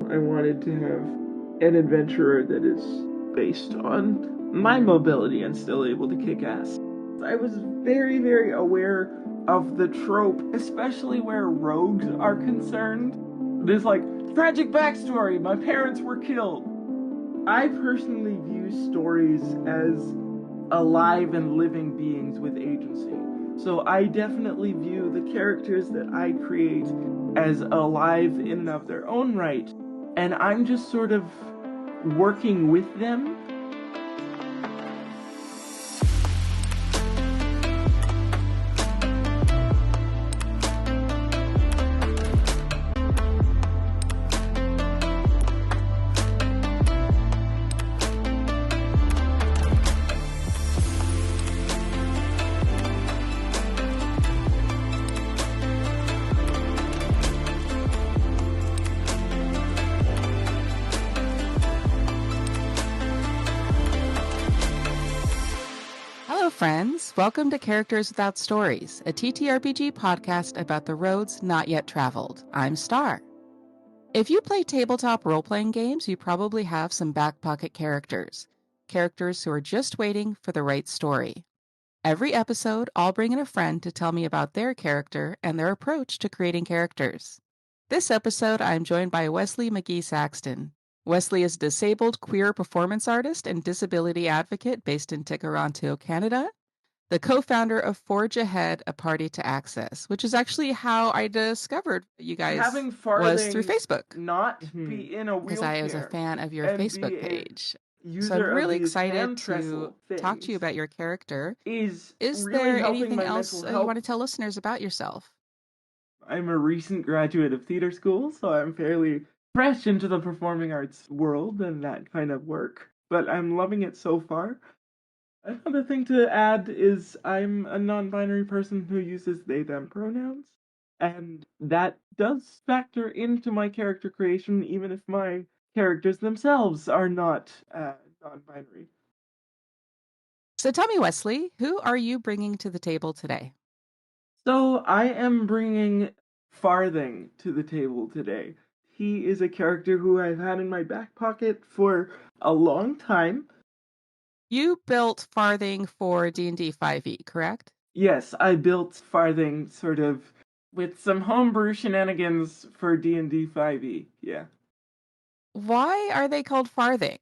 I wanted to have an adventurer that is based on my mobility and still able to kick ass. I was very, very aware of the trope, especially where rogues are concerned. There's like, tragic backstory, my parents were killed. I personally view stories as alive and living beings with agency. So I definitely view the characters that I create as alive in and of their own right. And I'm just sort of working with them. Friends, welcome to Characters Without Stories, a TTRPG podcast about the roads not yet traveled. I'm Star. If you play tabletop role-playing games, you probably have some back pocket characters who are just waiting for the right story. Every episode, I'll bring in a friend to tell me about their character and their approach to creating characters. This episode, I'm joined by Wesley Magee-Saxton. Wesley is a disabled queer performance artist and disability advocate based in Tkaronto, Canada, the co-founder of Forge Ahead, a party to access, which is actually how I discovered you guys Having was through Farthing Facebook. not be in a wheelchair. Because I was a fan of your Facebook page. So I'm really excited to talk to you about your character. Is really there anything else you want to tell listeners about yourself? I'm a recent graduate of theater school, so I'm fairly fresh into the performing arts world and that kind of work, but I'm loving it so far. Another thing to add is I'm a non-binary person who uses they, them pronouns, and that does factor into my character creation, even if my characters themselves are not non-binary. So tell me, Wesley, who are you bringing to the table today? So I am bringing Farthing to the table today. He is a character who I've had in my back pocket for a long time. You built Farthing for D&D 5e, correct? Yes, I built Farthing sort of with some homebrew shenanigans for D&D 5e, yeah. Why are they called Farthing?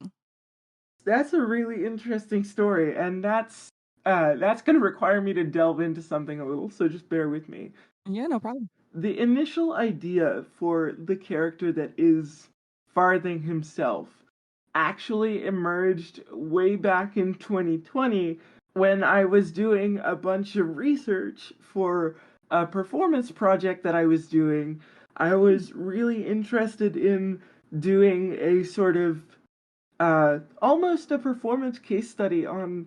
That's a really interesting story, and that's going to require me to delve into something a little, so just bear with me. Yeah, no problem. The initial idea for the character that is Farthing himself actually emerged way back in 2020 when I was doing a bunch of research for a performance project that I was doing. I was really interested in doing a sort of almost a performance case study on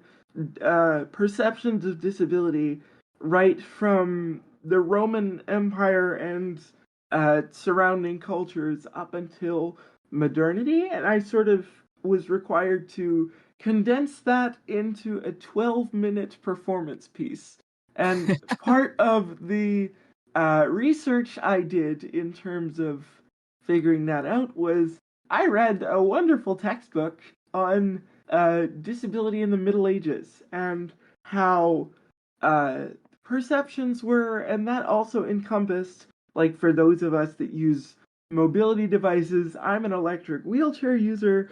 perceptions of disability right from the Roman Empire and surrounding cultures up until modernity, and I sort of was required to condense that into a 12-minute performance piece. And part of the research I did in terms of figuring that out was I read a wonderful textbook on disability in the Middle Ages and how perceptions were, and that also encompassed, like for those of us that use mobility devices, I'm an electric wheelchair user.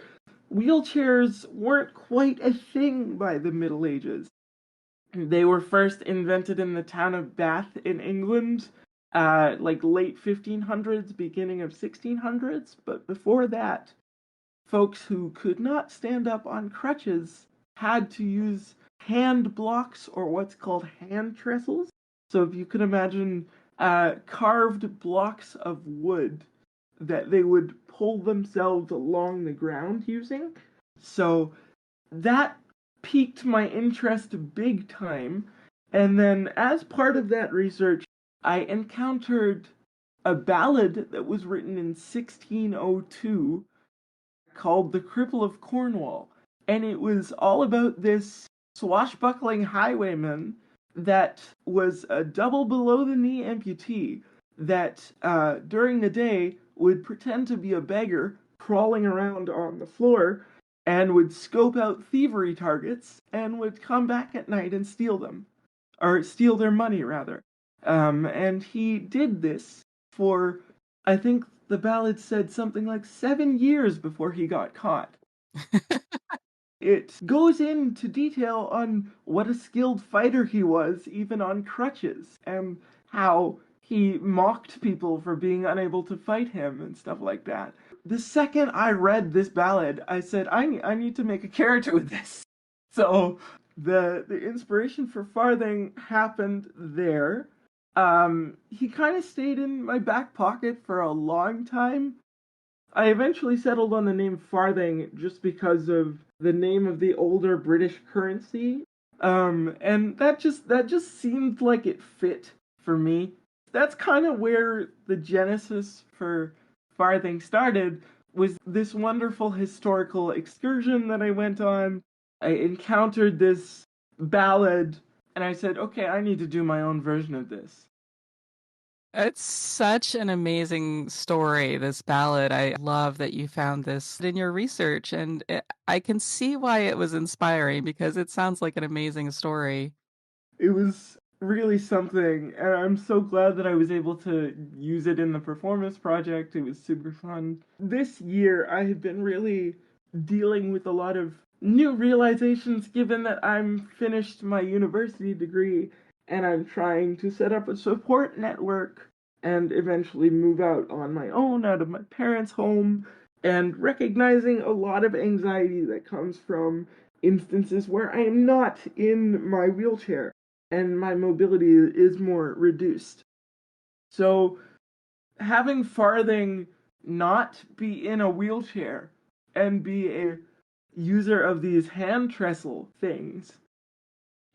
Wheelchairs weren't quite a thing by the Middle Ages. They were first invented in the town of Bath in England, like late 1500s, beginning of 1600s, but before that, folks who could not stand up on crutches had to use hand blocks or what's called hand trestles. So if you could imagine carved blocks of wood that they would pull themselves along the ground using. So that piqued my interest big time. And then as part of that research, I encountered a ballad that was written in 1602 called The Cripple of Cornwall. And it was all about this swashbuckling highwayman that was a double below the knee amputee that during the day would pretend to be a beggar crawling around on the floor and would scope out thievery targets and would come back at night and steal them, or steal their money rather. And he did this for, I think the ballad said something like 7 years before he got caught. It goes into detail on what a skilled fighter he was, even on crutches, and how he mocked people for being unable to fight him and stuff like that. The second I read this ballad, I said, I need to make a character with this. So the inspiration for Farthing happened there. He kind of stayed in my back pocket for a long time. I eventually settled on the name Farthing just because of the name of the older British currency. And that just seemed like it fit for me. That's kind of where the genesis for Farthing started, was this wonderful historical excursion that I went on. I encountered this ballad and I said, okay, I need to do my own version of this. It's such an amazing story, this ballad. I love that you found this in your research, and I can see why it was inspiring because it sounds like an amazing story. It was really something, and I'm so glad that I was able to use it in the performance project. It was super fun. This year, I have been really dealing with a lot of new realizations given that I'm finished my university degree and I'm trying to set up a support network and eventually move out on my own out of my parents' home, and recognizing a lot of anxiety that comes from instances where I am not in my wheelchair and my mobility is more reduced. So having Farthing not be in a wheelchair and be a user of these hand trestle things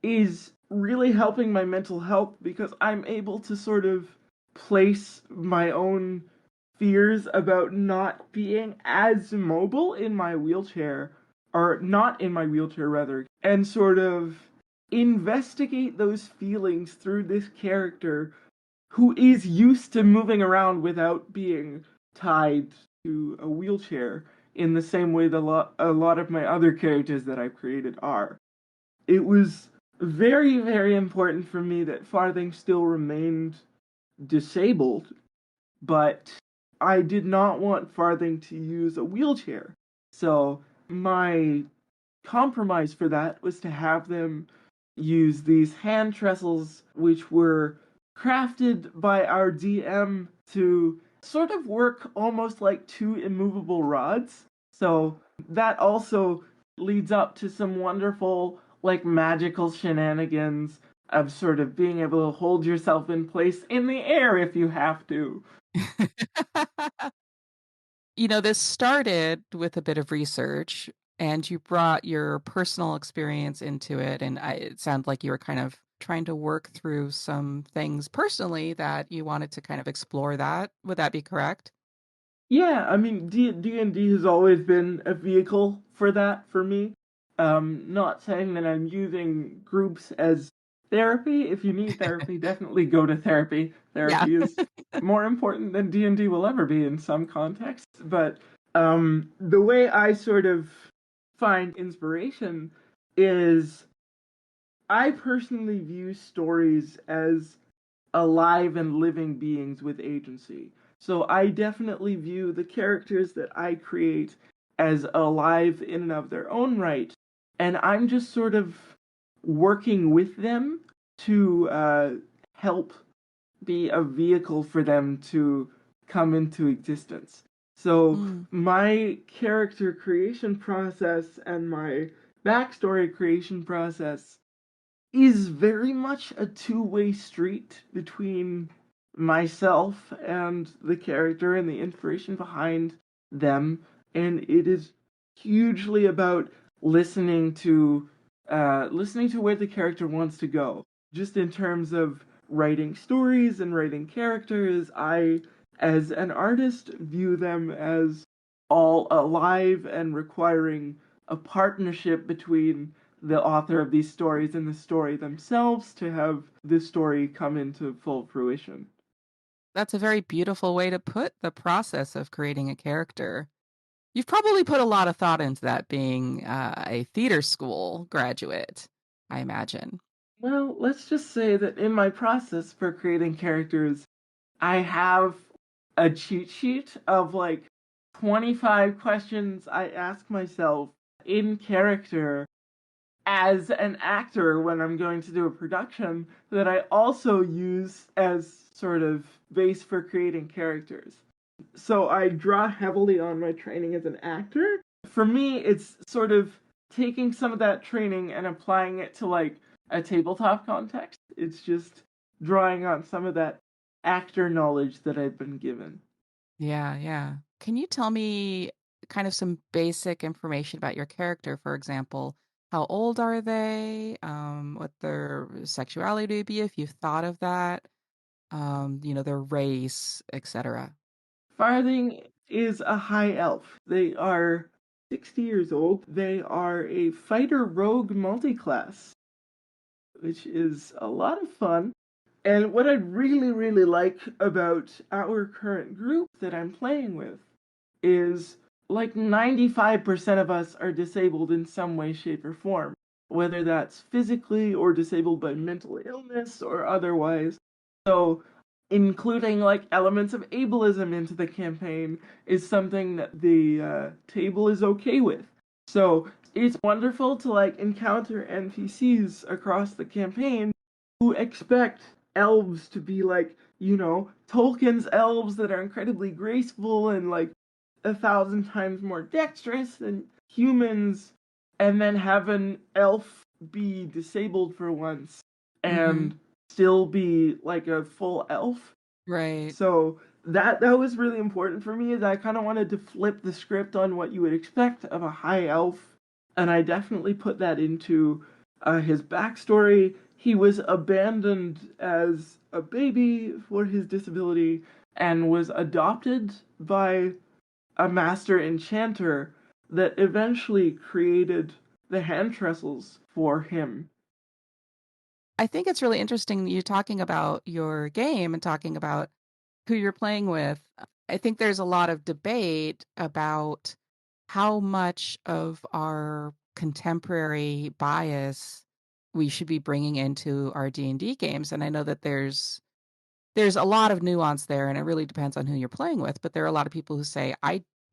is really helping my mental health, because I'm able to sort of place my own fears about not being as mobile in my wheelchair, or not in my wheelchair rather, and sort of investigate those feelings through this character who is used to moving around without being tied to a wheelchair in the same way that a lot of my other characters that I've created are. It was very, very important for me that Farthing still remained disabled, but I did not want Farthing to use a wheelchair. So my compromise for that was to have them use these hand trestles, which were crafted by our DM to sort of work almost like two immovable rods. So that also leads up to some wonderful, like, magical shenanigans of sort of being able to hold yourself in place in the air if you have to. This started with a bit of research, and you brought your personal experience into it, and it sounded like you were kind of trying to work through some things personally that you wanted to kind of explore that. Would that be correct? Yeah, I mean, D&D has always been a vehicle for that for me. Not saying that I'm using groups as therapy. If you need therapy, definitely go to therapy. Yeah. Therapy is more important than D&D will ever be in some contexts. But the way I sort of find inspiration is, I personally view stories as alive and living beings with agency. So I definitely view the characters that I create as alive in and of their own right. And I'm just sort of working with them to help be a vehicle for them to come into existence. So my character creation process and my backstory creation process is very much a two-way street between myself and the character and the inspiration behind them, and it is hugely about listening to where the character wants to go. Just in terms of writing stories and writing characters, I, as an artist, view them as all alive and requiring a partnership between the author of these stories and the story themselves to have this story come into full fruition. That's a very beautiful way to put the process of creating a character. You've probably put a lot of thought into that being a theater school graduate, I imagine. Well, let's just say that in my process for creating characters, I have a cheat sheet of like 25 questions I ask myself in character as an actor when I'm going to do a production that I also use as sort of base for creating characters. So I draw heavily on my training as an actor. For me, it's sort of taking some of that training and applying it to like a tabletop context. It's just drawing on some of that actor knowledge that I've been given. Yeah, yeah. Can you tell me kind of some basic information about your character? For example, how old are they? What their sexuality would be if you've thought of that? Their race, etc. Farthing is a high elf. They are 60 years old. They are a fighter rogue multiclass, which is a lot of fun. And what I really, really like about our current group that I'm playing with is like 95% of us are disabled in some way, shape, or form, whether that's physically or disabled by mental illness or otherwise. So, including like elements of ableism into the campaign is something that the table is okay with. So, it's wonderful to like encounter NPCs across the campaign who expect elves to be like, Tolkien's elves that are incredibly graceful and like 1,000 times more dexterous than humans, and then have an elf be disabled for once Mm-hmm. and still be like a full elf. Right. So that was really important for me. Is I kind of wanted to flip the script on what you would expect of a high elf, and I definitely put that into his backstory. He was abandoned as a baby for his disability and was adopted by a master enchanter that eventually created the hand trestles for him. I think it's really interesting you talking about your game and talking about who you're playing with. I think there's a lot of debate about how much of our contemporary bias we should be bringing into our D&D games, and I know that there's a lot of nuance there, and it really depends on who you're playing with, but there are a lot of people who say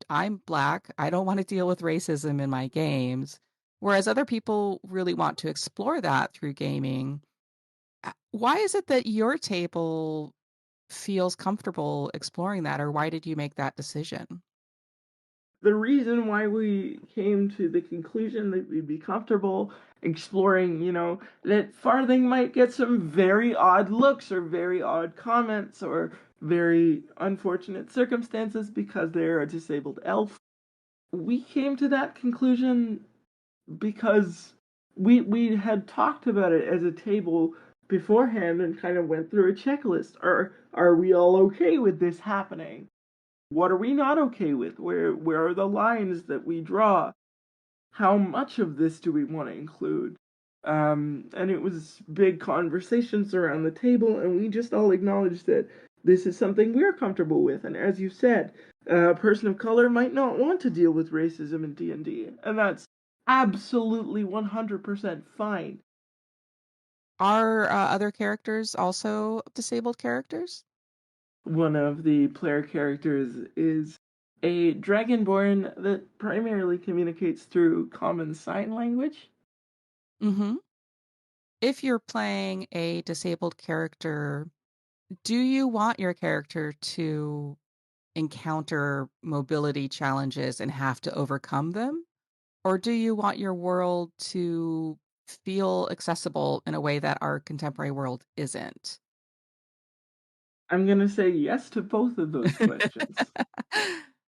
I'm black, I don't want to deal with racism in my games, whereas other people really want to explore that through gaming. Why is it that your table feels comfortable exploring that, or why did you make that decision? The reason why we came to the conclusion that we'd be comfortable exploring, that Farthing might get some very odd looks or very odd comments or very unfortunate circumstances because they're a disabled elf. We came to that conclusion because we had talked about it as a table beforehand and kind of went through a checklist. Are we all okay with this happening? What are we not okay with? Where are the lines that we draw? How much of this do we want to include? And it was big conversations around the table, and we just all acknowledged that this is something we're comfortable with. And as you said, a person of color might not want to deal with racism in D&D, and that's absolutely 100% fine. Are other characters also disabled characters? One of the player characters is a dragonborn that primarily communicates through common sign language. Mm-hmm. If you're playing a disabled character, do you want your character to encounter mobility challenges and have to overcome them? Or do you want your world to feel accessible in a way that our contemporary world isn't? I'm going to say yes to both of those questions.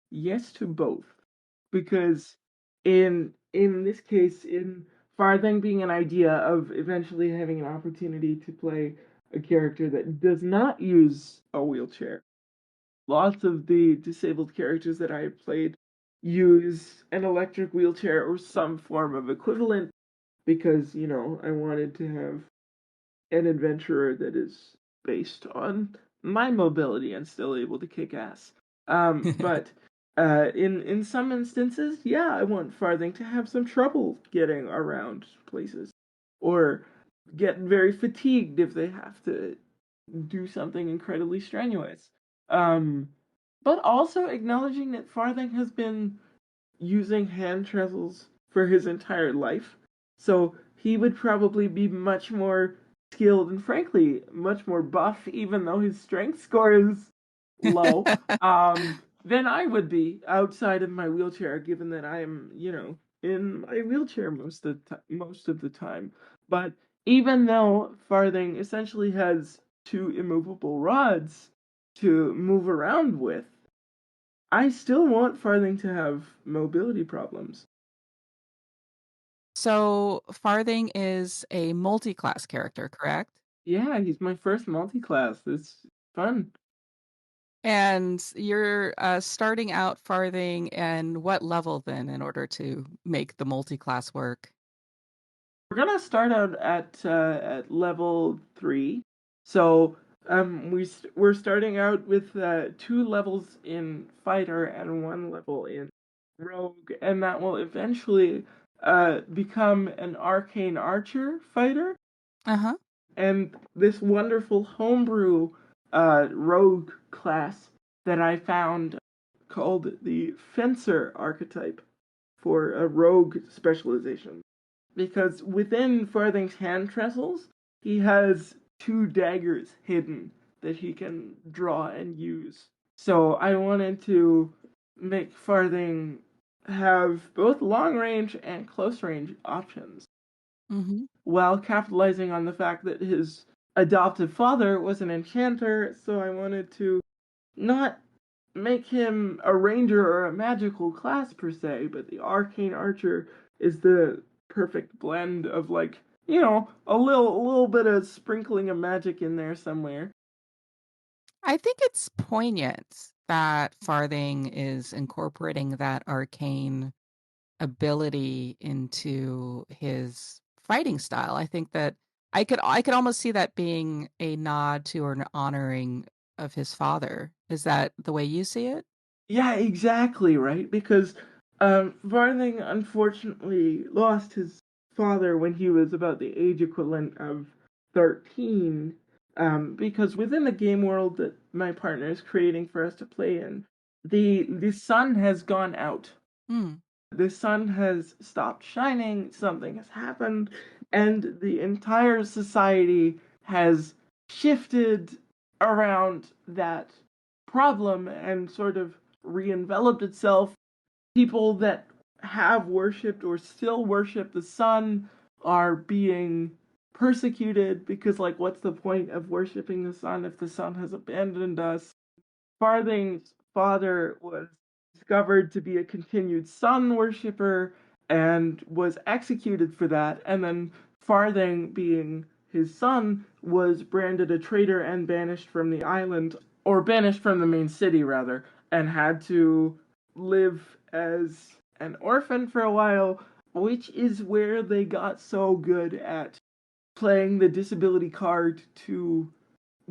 Yes to both. Because in this case, in Farthing being an idea of eventually having an opportunity to play a character that does not use a wheelchair, lots of the disabled characters that I have played use an electric wheelchair or some form of equivalent because, I wanted to have an adventurer that is based on my mobility and still able to kick ass. But in some instances, yeah, I want Farthing to have some trouble getting around places, or get very fatigued if they have to do something incredibly strenuous. Um, but also acknowledging that Farthing has been using hand chisels for his entire life. So he would probably be much more skilled and, frankly, much more buff, even though his strength score is low, than I would be outside of my wheelchair, given that I am, in my wheelchair most of the time. But even though Farthing essentially has two immovable rods to move around with, I still want Farthing to have mobility problems. So Farthing is a multi-class character, correct? Yeah, he's my first multi-class. It's fun. And you're starting out Farthing, and what level then in order to make the multi-class work? We're gonna start out at level 3. So we're starting out with 2 levels in fighter and 1 level in rogue, and that will eventually become an arcane archer fighter. Uh-huh. And this wonderful homebrew rogue class that I found called the Fencer archetype for a rogue specialization. Because within Farthing's hand trestles, he has 2 daggers hidden that he can draw and use. So I wanted to make Farthing have both long range and close range options, Mm-hmm. while capitalizing on the fact that his adoptive father was an enchanter. So I wanted to not make him a ranger or a magical class per se, but the arcane archer is the perfect blend of, like, a little bit of sprinkling of magic in there somewhere. I think it's poignant that Farthing is incorporating that arcane ability into his fighting style. I think that I could almost see that being a nod to or an honoring of his father. Is that the way you see it? Yeah, exactly, right? Because Farthing unfortunately lost his father when he was about the age equivalent of 13. Because within the game world that my partner is creating for us to play in, the sun has gone out. Hmm. The sun has stopped shining, something has happened, and the entire society has shifted around that problem and sort of re-enveloped itself. People that have worshipped or still worship the sun are being persecuted because, like, what's the point of worshiping the sun if the sun has abandoned us? Farthing's father was discovered to be a continued sun worshipper and was executed for that. And then Farthing, being his son, was branded a traitor and banished from the island, or banished from the main city, rather, and had to live as an orphan for a while, which is where they got so good at playing the disability card to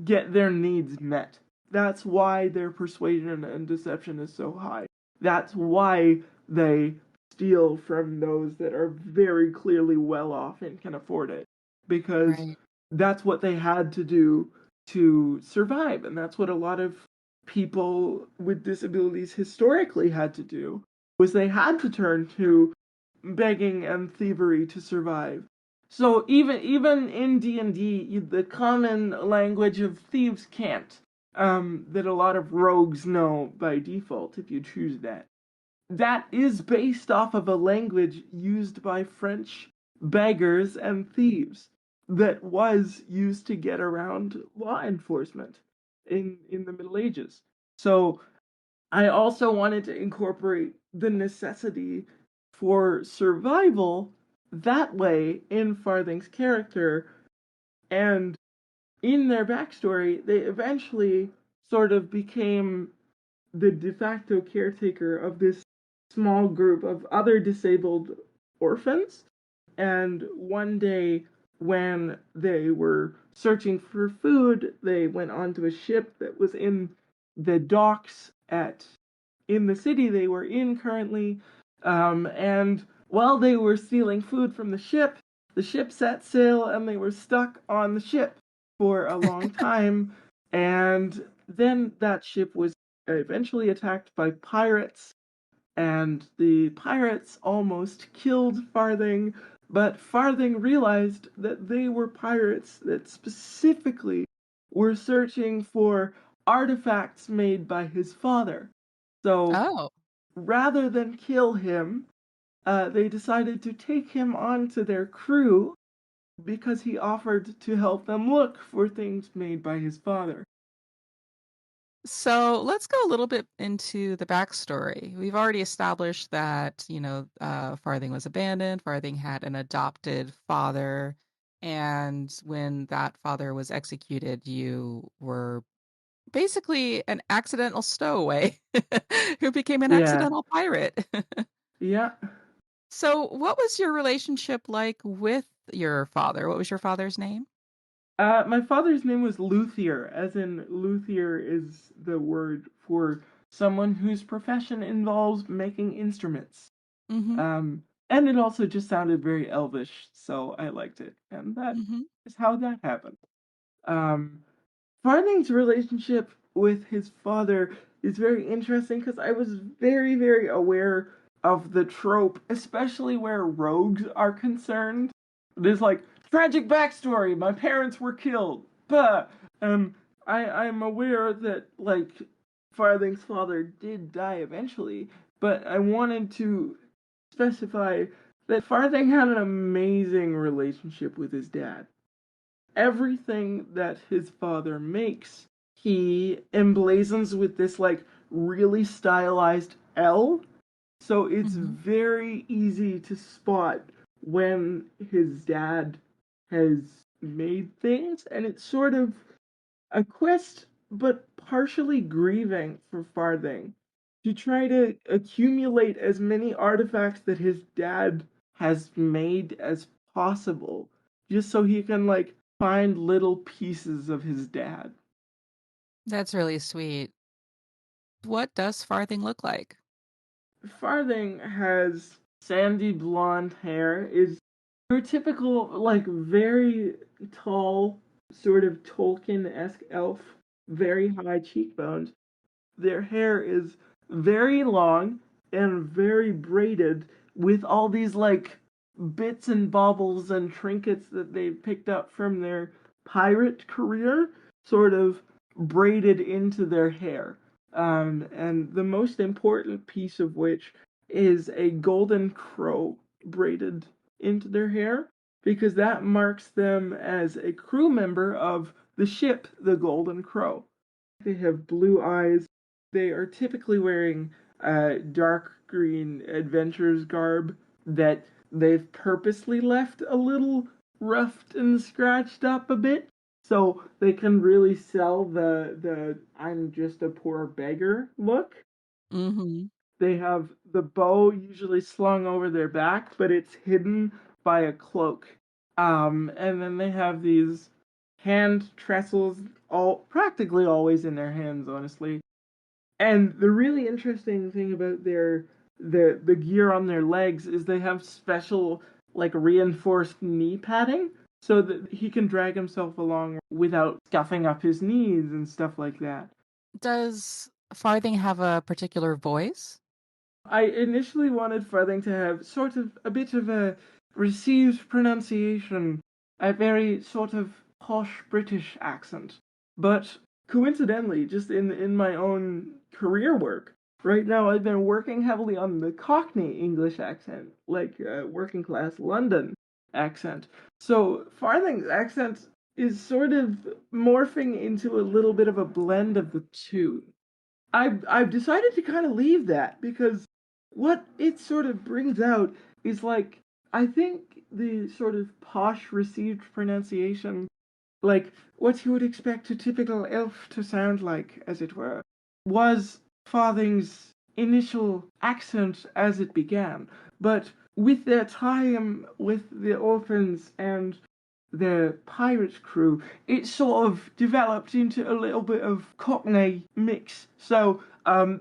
get their needs met. That's why their persuasion and deception is so high. That's why they steal from those that are very clearly well off and can afford it. Because Right. that's what they had to do to survive. And that's what a lot of people with disabilities historically had to do, was they had to turn to begging and thievery to survive. So even in D&D, the common language of thieves can't, that a lot of rogues know by default if you choose that. That is based off of a language used by French beggars and thieves that was used to get around law enforcement in the Middle Ages. So I also wanted to incorporate the necessity for survival that way in Farthing's character, and in their backstory, they eventually sort of became the de facto caretaker of this small group of other disabled orphans. And one day, when they were searching for food, they went onto a ship that was in the docks in the city they were in currently. And while they were stealing food from the ship set sail and they were stuck on the ship for a long time. And then that ship was eventually attacked by pirates, and the pirates almost killed Farthing, but Farthing realized that they were pirates that specifically were searching for artifacts made by his father. So Oh. rather than kill him, they decided to take him onto their crew because he offered to help them look for things made by his father. So let's go a little bit into the backstory. We've already established that, Farthing was abandoned. Farthing had an adopted father. And when that father was executed, you were basically an accidental stowaway who became an Yeah, accidental pirate. yeah. So, what was your relationship like with your father? What was your father's name? My father's name was Luthier, as in luthier is the word for someone whose profession involves making instruments. Mm-hmm. And it also just sounded very elvish, so I liked it, and that Mm-hmm. is how that happened. Um, Farthing's relationship with his father is very interesting because I was very, very aware of the trope, especially where rogues are concerned. There's like tragic backstory. My parents were killed. But I'm aware that like Farthing's father did die eventually, but I wanted to specify that Farthing had an amazing relationship with his dad. Everything that his father makes, he emblazons with this like really stylized L. So it's Mm-hmm. very easy to spot when his dad has made things, and it's sort of a quest, but partially grieving for Farthing to try to accumulate as many artifacts that his dad has made as possible, just so he can like find little pieces of his dad. That's really sweet. What does Farthing look like? Farthing has sandy blonde hair, is your typical, like, very tall, sort of Tolkien-esque elf, very high cheekbones. Their hair is very long and very braided with all these like bits and baubles and trinkets that they picked up from their pirate career, sort of braided into their hair. And the most important piece of which is a golden crow braided into their hair because that marks them as a crew member of the ship, the Golden Crow. They have blue eyes. They are typically wearing dark green adventurers garb that they've purposely left a little roughed and scratched up a bit so they can really sell the I'm just a poor beggar look. Mm-hmm. They have the bow usually slung over their back, but it's hidden by a cloak. And then they have these hand trestles, all practically always in their hands, honestly. And the really interesting thing about the gear on their legs is they have special like reinforced knee padding so that he can drag himself along without scuffing up his knees and stuff like that. Does Farthing have a particular voice? I initially wanted Farthing to have sort of a bit of a received pronunciation, a very sort of posh British accent. But coincidentally, just in my own career work, right now I've been working heavily on the Cockney English accent, like working class London accent. So Farthing's accent is sort of morphing into a little bit of a blend of the two. I've decided to kind of leave that because what it sort of brings out is like I think the sort of posh received pronunciation, like what you would expect a typical elf to sound like, as it were, was Farthing's initial accent as it began. But with their time with the orphans and the pirate crew, it sort of developed into a little bit of Cockney mix. So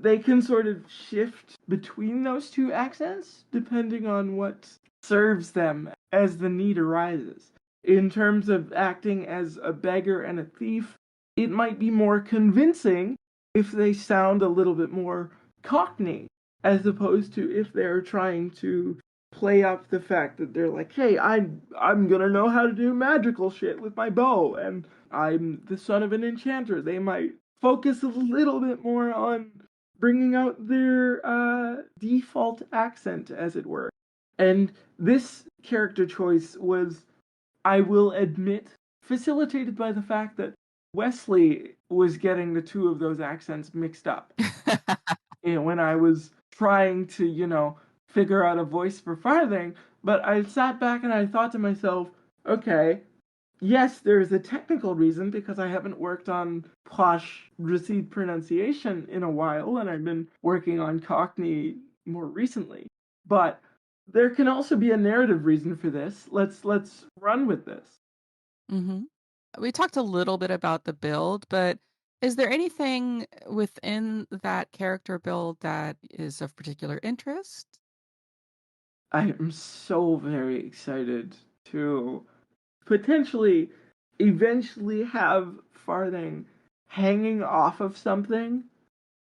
they can sort of shift between those two accents depending on what serves them as the need arises. In terms of acting as a beggar and a thief, it might be more convincing if they sound a little bit more Cockney, as opposed to if they're trying to play up the fact that they're like, hey, I'm gonna know how to do magical shit with my bow, and I'm the son of an enchanter. They might focus a little bit more on bringing out their default accent, as it were. And this character choice was, I will admit, facilitated by the fact that Wesley was getting the two of those accents mixed up. When I was trying to, figure out a voice for Farthing, but I sat back and I thought to myself, okay, yes, there's a technical reason because I haven't worked on posh received pronunciation in a while, and I've been working on Cockney more recently. But there can also be a narrative reason for this. Let's run with this. Mm-hmm. We talked a little bit about the build, but is there anything within that character build that is of particular interest? I am so very excited to potentially eventually have Farthing hanging off of something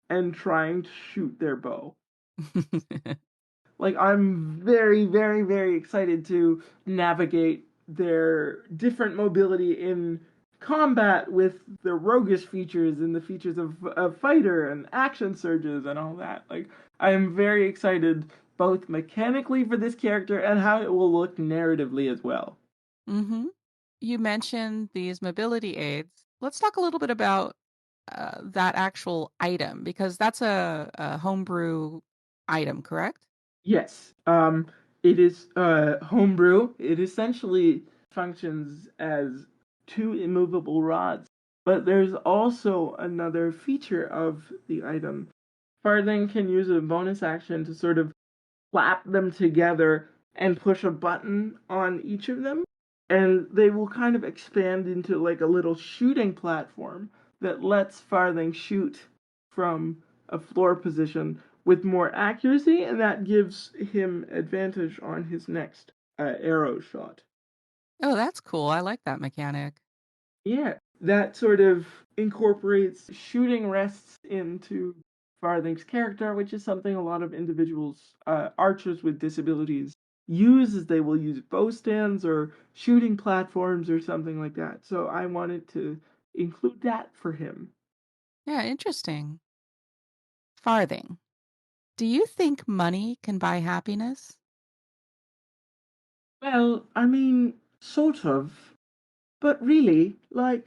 and trying to shoot their bow. Like, I'm very, very, very excited to navigate their different mobility in combat with the roguish features and the features of a fighter and action surges and all that. Like, I am very excited both mechanically for this character and how it will look narratively as well. Mm-hmm. You mentioned these mobility aids. Let's talk a little bit about that actual item because that's a homebrew item, correct? Yes. It is homebrew. It essentially functions as two immovable rods. But there's also another feature of the item. Farthing can use a bonus action to sort of clap them together and push a button on each of them, and they will kind of expand into like a little shooting platform that lets Farthing shoot from a floor position with more accuracy, and that gives him advantage on his next arrow shot. Oh, that's cool. I like that mechanic. Yeah, that sort of incorporates shooting rests into Farthing's character, which is something a lot of individuals, archers with disabilities, use, as they will use bow stands or shooting platforms or something like that. So I wanted to include that for him. Yeah, interesting. Farthing. Do you think money can buy happiness? Well, I mean, sort of, but really, like,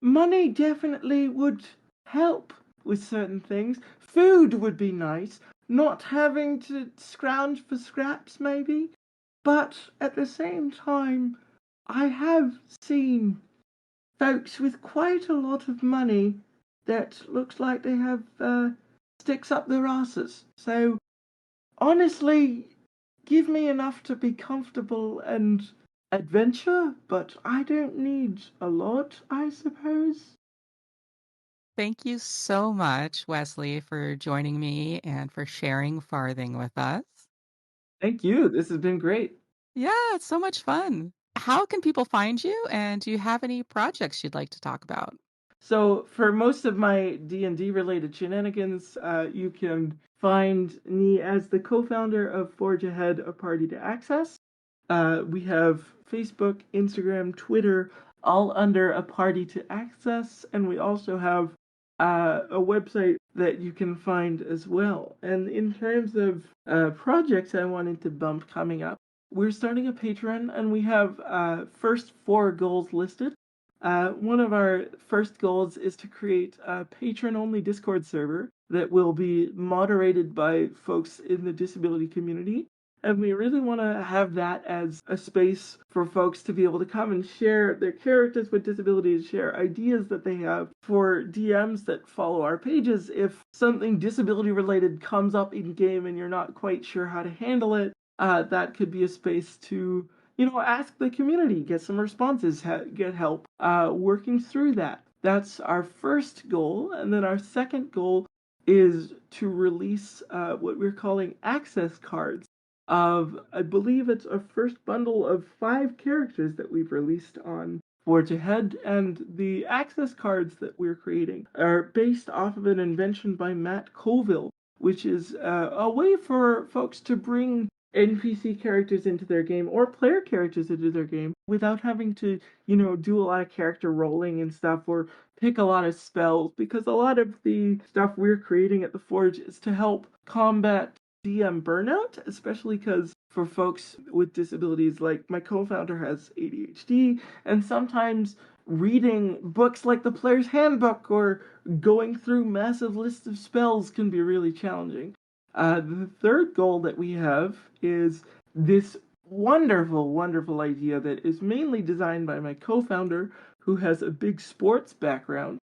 money definitely would help with certain things. Food would be nice. Not having to scrounge for scraps, maybe. But at the same time, I have seen folks with quite a lot of money that looks like they have sticks up their asses. So honestly, give me enough to be comfortable and adventure, but I don't need a lot, I suppose. Thank you so much, Wesley, for joining me and for sharing Farthing with us. Thank you. This has been great. Yeah, it's so much fun. How can people find you? And do you have any projects you'd like to talk about? So for most of my D&D related shenanigans, you can find me as the co-founder of Forge Ahead, a party to access. We have Facebook, Instagram, Twitter, all under a party to access, and we also have a website that you can find as well. And in terms of projects I wanted to bump coming up, we're starting a Patreon, and we have first 4 goals listed. One of our first goals is to create a patron-only Discord server that will be moderated by folks in the disability community. And we really want to have that as a space for folks to be able to come and share their characters with disabilities, share ideas that they have for DMs that follow our pages. If something disability related comes up in game and you're not quite sure how to handle it, that could be a space to ask the community, get some responses, get help working through that. That's our first goal. And then our second goal is to release what we're calling access cards of, I believe it's our first bundle of 5 characters that we've released on Forge Ahead. And the access cards that we're creating are based off of an invention by Matt Colville, which is a way for folks to bring NPC characters into their game or player characters into their game without having to, do a lot of character rolling and stuff or pick a lot of spells, because a lot of the stuff we're creating at the Forge is to help combat DM burnout, especially because for folks with disabilities, like my co-founder has ADHD, and sometimes reading books like the Player's Handbook or going through massive lists of spells can be really challenging. The third goal that we have is this wonderful, wonderful idea that is mainly designed by my co-founder, who has a big sports background.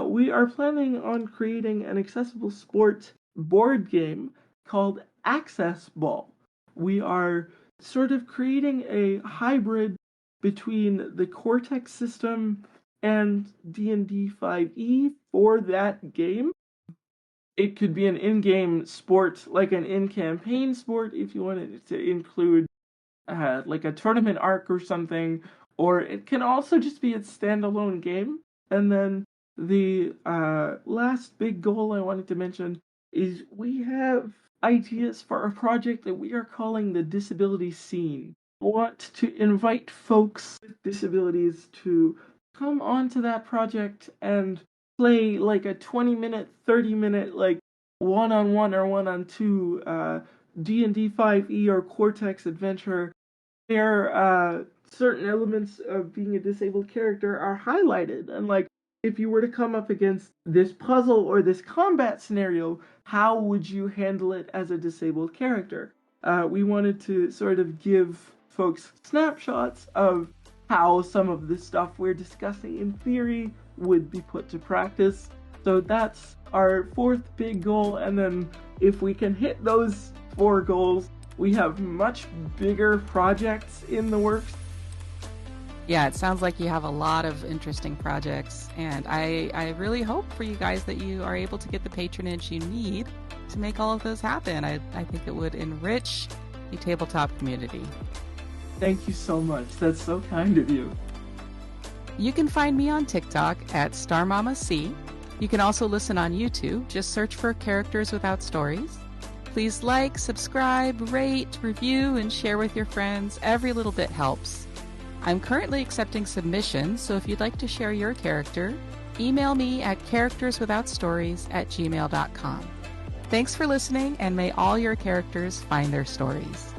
We are planning on creating an accessible sports board game called Access Ball. We are sort of creating a hybrid between the Cortex system and D&D 5e for that game. It could be an in-game sport, like an in-campaign sport, if you wanted it to include like a tournament arc or something, or it can also just be its standalone game. And then the last big goal I wanted to mention is we have ideas for a project that we are calling the Disability Scene. We want to invite folks with disabilities to come onto that project and play like a 20-minute, 30-minute, like one-on-one or one-on-two D&D 5e or Cortex adventure. Where certain elements of being a disabled character are highlighted, and like if you were to come up against this puzzle or this combat scenario, how would you handle it as a disabled character? We wanted to sort of give folks snapshots of how some of the stuff we're discussing in theory would be put to practice. So that's our fourth big goal, and then if we can hit those 4 goals, we have much bigger projects in the works. Yeah, it sounds like you have a lot of interesting projects, and I really hope for you guys that you are able to get the patronage you need to make all of those happen. I think it would enrich the tabletop community. Thank you so much. That's so kind of you. You can find me on TikTok at StarMamaC. You can also listen on YouTube. Just search for Characters Without Stories. Please like, subscribe, rate, review, and share with your friends. Every little bit helps. I'm currently accepting submissions, so if you'd like to share your character, email me at characterswithoutstories@gmail.com. Thanks for listening, and may all your characters find their stories.